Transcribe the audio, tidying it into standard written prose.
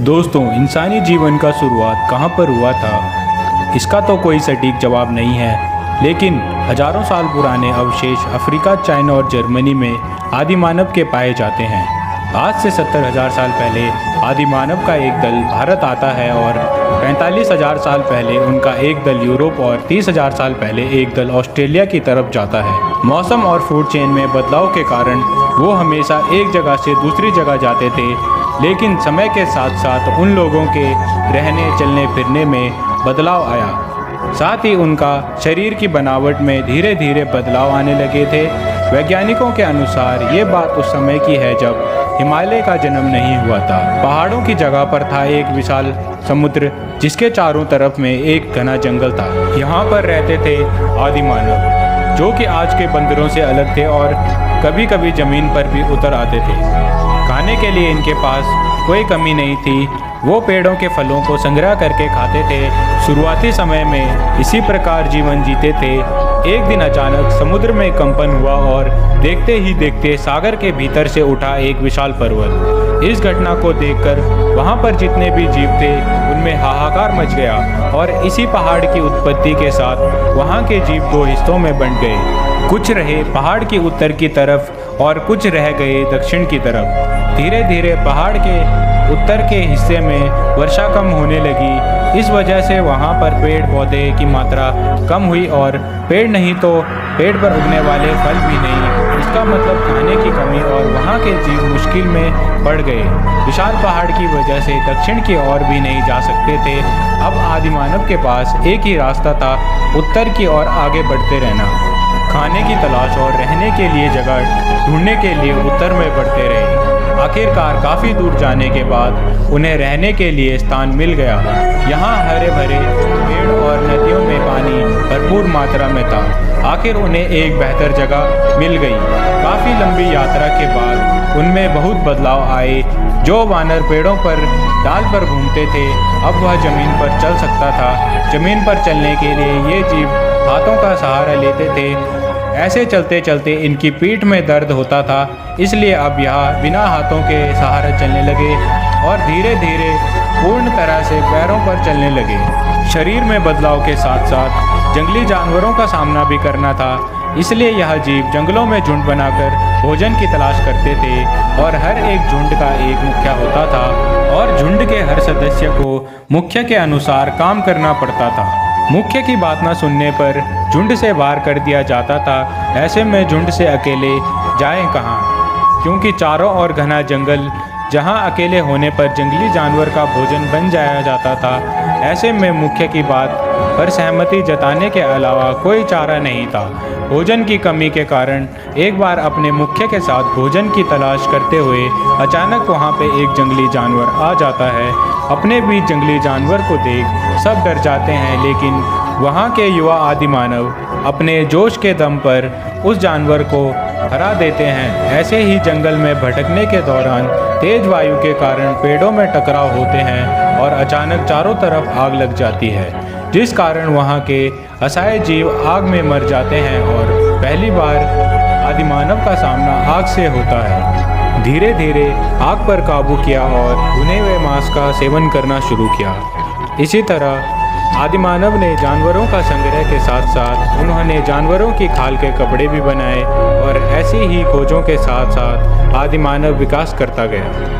दोस्तों, इंसानी जीवन का शुरुआत कहाँ पर हुआ था, इसका तो कोई सटीक जवाब नहीं है, लेकिन हजारों साल पुराने अवशेष अफ्रीका, चाइना और जर्मनी में आदि मानव के पाए जाते हैं। आज से 70,000 साल पहले आदि मानव का एक दल भारत आता है और 45,000 साल पहले उनका एक दल यूरोप और 30,000 साल पहले एक दल ऑस्ट्रेलिया की तरफ जाता है। मौसम और फूड चेन में बदलाव के कारण वो हमेशा एक जगह से दूसरी जगह जाते थे, लेकिन समय के साथ साथ उन लोगों के रहने, चलने फिरने में बदलाव आया। साथ ही उनका शरीर की बनावट में धीरे धीरे बदलाव आने लगे थे। वैज्ञानिकों के अनुसार ये बात उस समय की है जब हिमालय का जन्म नहीं हुआ था। पहाड़ों की जगह पर था एक विशाल समुद्र, जिसके चारों तरफ में एक घना जंगल था। यहाँ पर रहते थे आदि मानव, जो कि आज के बंदरों से अलग थे और कभी कभी जमीन पर भी उतर आते थे। खाने के लिए इनके पास कोई कमी नहीं थी, वो पेड़ों के फलों को संग्रह करके खाते थे। शुरुआती समय में इसी प्रकार जीवन जीते थे। एक दिन अचानक समुद्र में कंपन हुआ और देखते ही देखते सागर के भीतर से उठा एक विशाल पर्वत। इस घटना को देखकर वहाँ पर जितने भी जीव थे उनमें हाहाकार मच गया और इसी पहाड़ की उत्पत्ति के साथ वहाँ के जीव दो हिस्सों में बंट गए। कुछ रहे पहाड़ की उत्तर की तरफ और कुछ रह गए दक्षिण की तरफ। धीरे धीरे पहाड़ के उत्तर के हिस्से में वर्षा कम होने लगी। इस वजह से वहाँ पर पेड़ पौधे की मात्रा कम हुई और पेड़ नहीं तो पेड़ पर उगने वाले फल भी नहीं। इसका मतलब खाने की कमी और वहाँ के जीव मुश्किल में पड़ गए। विशाल पहाड़ की वजह से दक्षिण की ओर भी नहीं जा सकते थे। अब आदि मानव के पास एक ही रास्ता था, उत्तर की ओर आगे बढ़ते रहना। खाने की तलाश और रहने के लिए जगह ढूंढने के लिए उत्तर में बढ़ते रहे। आखिरकार काफ़ी दूर जाने के बाद उन्हें रहने के लिए स्थान मिल गया। यहाँ हरे भरे पेड़ और नदियों में पानी भरपूर मात्रा में था। आखिर उन्हें एक बेहतर जगह मिल गई। काफ़ी लंबी यात्रा के बाद उनमें बहुत बदलाव आए। जो वानर पेड़ों पर डाल पर घूमते थे, अब वह जमीन पर चल सकता था। जमीन पर चलने के लिए ये जीव हाथों का सहारा लेते थे। ऐसे चलते चलते इनकी पीठ में दर्द होता था, इसलिए अब यह बिना हाथों के सहारे चलने लगे और धीरे धीरे पूर्ण तरह से पैरों पर चलने लगे। शरीर में बदलाव के साथ साथ जंगली जानवरों का सामना भी करना था, इसलिए यह जीव जंगलों में झुंड बनाकर भोजन की तलाश करते थे और हर एक झुंड का एक मुखिया होता था और झुंड के हर सदस्य को मुखिया के अनुसार काम करना पड़ता था। मुख्य की बात न सुनने पर झुंड से बाहर कर दिया जाता था। ऐसे में झुंड से अकेले जाएं कहाँ, क्योंकि चारों ओर घना जंगल, जहाँ अकेले होने पर जंगली जानवर का भोजन बन जाया जाता था। ऐसे में मुख्य की बात पर सहमति जताने के अलावा कोई चारा नहीं था। भोजन की कमी के कारण एक बार अपने मुख्य के साथ भोजन की तलाश करते हुए अचानक वहाँ पे एक जंगली जानवर आ जाता है। अपने बीच जंगली जानवर को देख सब डर जाते हैं, लेकिन वहाँ के युवा आदि मानव अपने जोश के दम पर उस जानवर को हरा देते हैं। ऐसे ही जंगल में भटकने के दौरान तेज वायु के कारण पेड़ों में टकराव होते हैं और अचानक चारों तरफ आग लग जाती है, जिस कारण वहाँ के असहाय जीव आग में मर जाते हैं और पहली बार आदि मानव का सामना आग से होता है। धीरे धीरे आग पर काबू किया और भुने हुए मांस का सेवन करना शुरू किया। इसी तरह आदि मानव ने जानवरों का संग्रह के साथ साथ उन्होंने जानवरों की खाल के कपड़े भी बनाए और ऐसी ही खोजों के साथ साथ आदि मानव विकास करता गया।